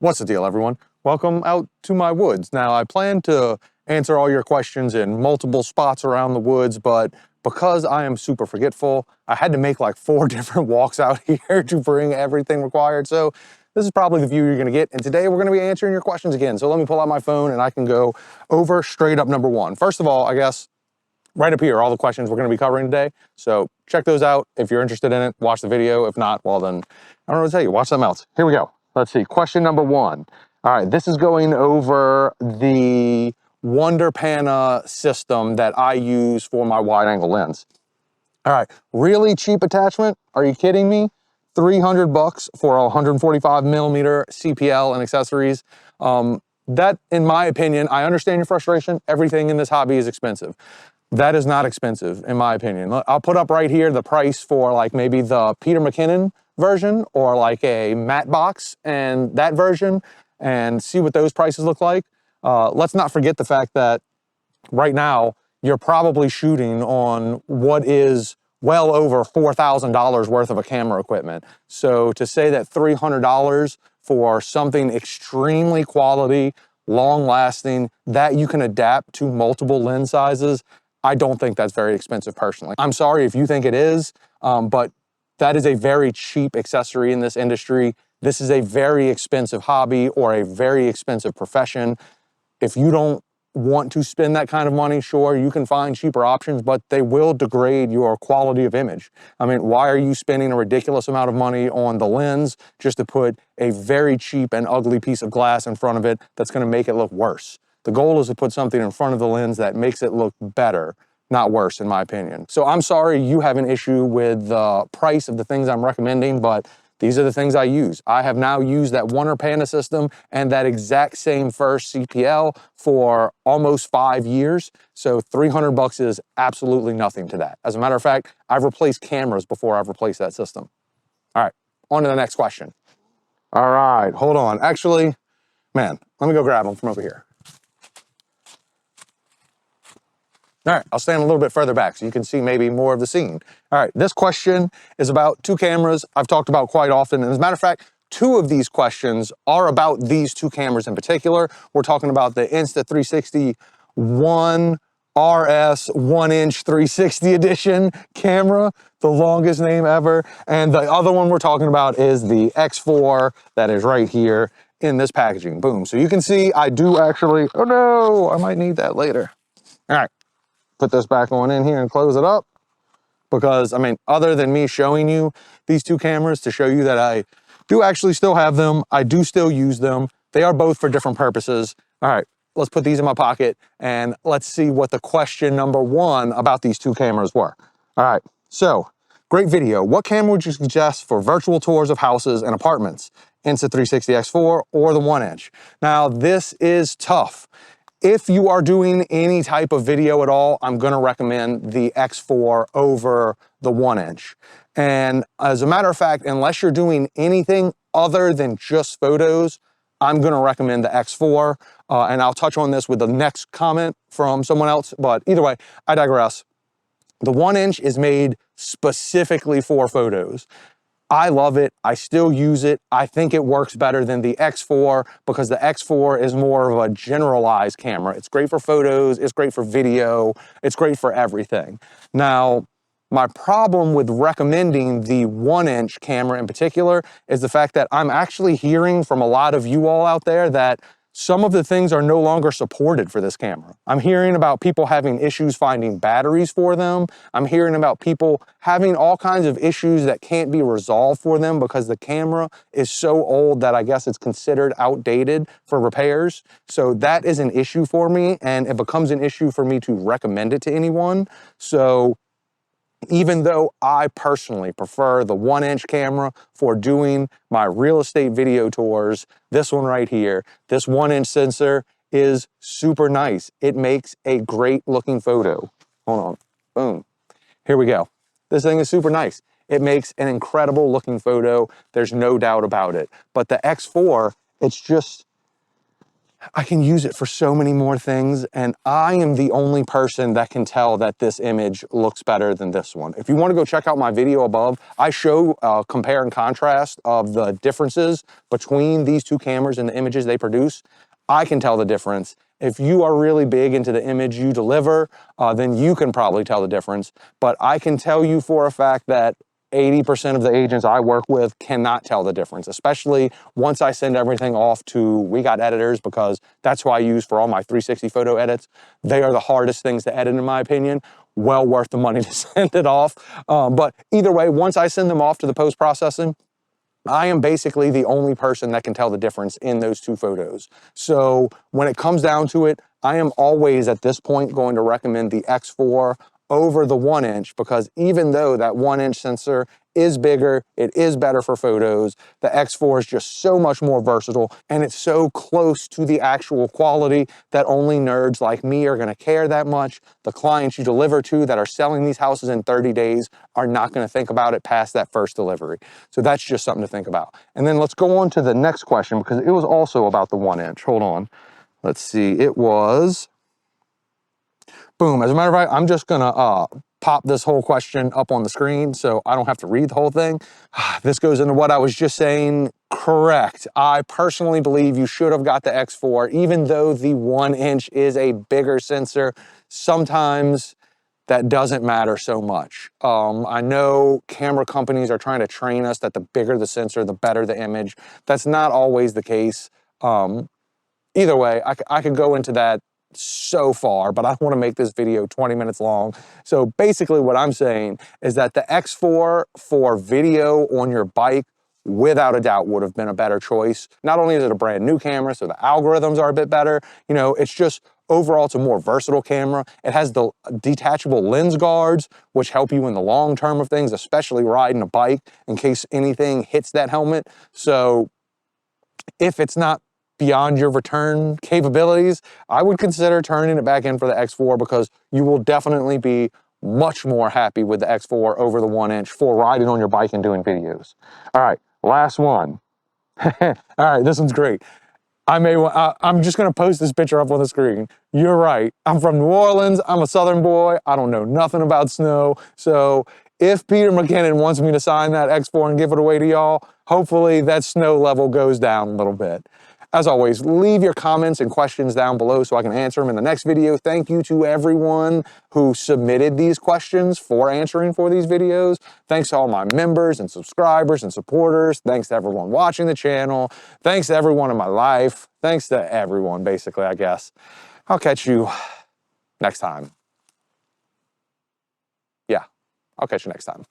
What's the deal, everyone? Welcome out to my woods. Now, I plan to answer all your questions in multiple spots around the woods, but because I am super forgetful, I had to make like 4 different walks out here to bring everything required. So this is probably the view you're gonna get. And today we're gonna be answering your questions again. So let me pull out my phone and I can go over straight up number 1. First of all, I guess right up here, all the questions we're gonna be covering today. So check those out. If you're interested in it, watch the video. If not, well then, I don't know what to tell you, watch something else. Here we go. Let's see, question number 1. All right, this is going over the Wonder Pana system that I use for my wide angle lens. All right, really cheap attachment. Are you kidding me? $300 for a 145 millimeter CPL and accessories. That, in my opinion, I understand your frustration. Everything in this hobby is expensive. That is not expensive, in my opinion. I'll put up right here the price for like maybe the Peter McKinnon version or like a matte box and that version and see what those prices look like. Let's not forget the fact that right now you're probably shooting on what is well over $4,000 worth of a camera equipment. So to say that $300 for something extremely quality, long lasting, that you can adapt to multiple lens sizes, I don't think that's very expensive personally. I'm sorry if you think it is, but that is a very cheap accessory in this industry. This is a very expensive hobby or a very expensive profession. If you don't want to spend that kind of money, sure, you can find cheaper options, but they will degrade your quality of image. I mean, why are you spending a ridiculous amount of money on the lens just to put a very cheap and ugly piece of glass in front of it that's going to make it look worse? The goal is to put something in front of the lens that makes it look better, not worse, in my opinion. So I'm sorry you have an issue with the price of the things I'm recommending, but these are the things I use. I have now used that Wonder Pana system and that exact same first CPL for almost 5 years. So $300 is absolutely nothing to that. As a matter of fact, I've replaced cameras before I've replaced that system. All right, on to the next question. All right, hold on. Actually, man, let me go grab them from over here. All right, I'll stand a little bit further back so you can see maybe more of the scene. All right, this question is about 2 cameras I've talked about quite often. And as a matter of fact, 2 of these questions are about these 2 cameras in particular. We're talking about the Insta360 One RS 1-inch 360 edition camera, the longest name ever. And the other one we're talking about is the X4 that is right here in this packaging. Boom. So you can see I do actually, oh no, I might need that later. All right. Put this back on in here and close it up because, I mean, other than me showing you these 2 cameras to show you that I do actually still have them, I do still use them. They are both for different purposes. All right, let's put these in my pocket and let's see what the question number 1 about these 2 cameras were. All right, so great video. What camera would you suggest for virtual tours of houses and apartments? Insta360 X4 or the 1-inch? Now, this is tough. If you are doing any type of video at all, I'm gonna recommend the X4 over the 1-inch. And as a matter of fact, unless you're doing anything other than just photos, I'm gonna recommend the X4. And I'll touch on this with the next comment from someone else, but either way, I digress. The 1-inch is made specifically for photos. I love it. I still use it. I think it works better than the X4 because the X4 is more of a generalized camera. It's great for photos. It's great for video. It's great for everything. Now, my problem with recommending the 1-inch camera in particular is the fact that I'm actually hearing from a lot of you all out there that some of the things are no longer supported for this camera. I'm hearing about people having issues finding batteries for them. I'm hearing about people having all kinds of issues that can't be resolved for them because the camera is so old that I guess it's considered outdated for repairs. So that is an issue for me, and it becomes an issue for me to recommend it to anyone. So even though I personally prefer the 1-inch camera for doing my real estate video tours, this one right here, this 1-inch sensor is super nice. It makes a great looking photo. Hold on, boom. Here we go. This thing is super nice. It makes an incredible looking photo. There's no doubt about it. But the X4, it's just, I can use it for so many more things, and I am the only person that can tell that this image looks better than this one. If you want to go check out my video above, I show compare and contrast of the differences between these two cameras and the images they produce. I can tell the difference. If you are really big into the image you deliver, then you can probably tell the difference. But I can tell you for a fact that 80% of the agents I work with cannot tell the difference, especially once I send everything off to, we got editors, because that's who I use for all my 360 photo edits. They are the hardest things to edit, in my opinion. Well worth the money to send it off. But either way, once I send them off to the post-processing, I am basically the only person that can tell the difference in those two photos. So when it comes down to it, I am always at this point going to recommend the X4 over the 1-inch, because even though that 1-inch sensor is bigger, it is better for photos, the X4 is just so much more versatile, and it's so close to the actual quality that only nerds like me are gonna care that much. The clients you deliver to that are selling these houses in 30 days are not gonna think about it past that first delivery. So that's just something to think about. And then let's go on to the next question, because it was also about the 1-inch. Hold on. Let's see, it was, boom. As a matter of fact, I'm just gonna pop this whole question up on the screen so I don't have to read the whole thing. This goes into what I was just saying. Correct. I personally believe you should have got the X4, even though the 1-inch is a bigger sensor. Sometimes that doesn't matter so much. I know camera companies are trying to train us that the bigger the sensor, the better the image. That's not always the case. Either way, I could go into that so far, but I don't want to make this video 20 minutes long. So basically what I'm saying is that the X4 for video on your bike, without a doubt, would have been a better choice. Not only is it a brand new camera, so the algorithms are a bit better, you know, it's just overall it's a more versatile camera. It has the detachable lens guards, which help you in the long term of things, especially riding a bike in case anything hits that helmet. So if it's not beyond your return capabilities, I would consider turning it back in for the X4, because you will definitely be much more happy with the X4 over the 1-inch for riding on your bike and doing videos. All right, last one. All right, this one's great. I'm just gonna post this picture up on the screen. You're right, I'm from New Orleans, I'm a Southern boy, I don't know nothing about snow, so if Peter McKinnon wants me to sign that X4 and give it away to y'all, hopefully that snow level goes down a little bit. As always, leave your comments and questions down below so I can answer them in the next video. Thank you to everyone who submitted these questions for answering for these videos. Thanks to all my members and subscribers and supporters. Thanks to everyone watching the channel. Thanks to everyone in my life. Thanks to everyone, basically, I guess. I'll catch you next time. Yeah, I'll catch you next time.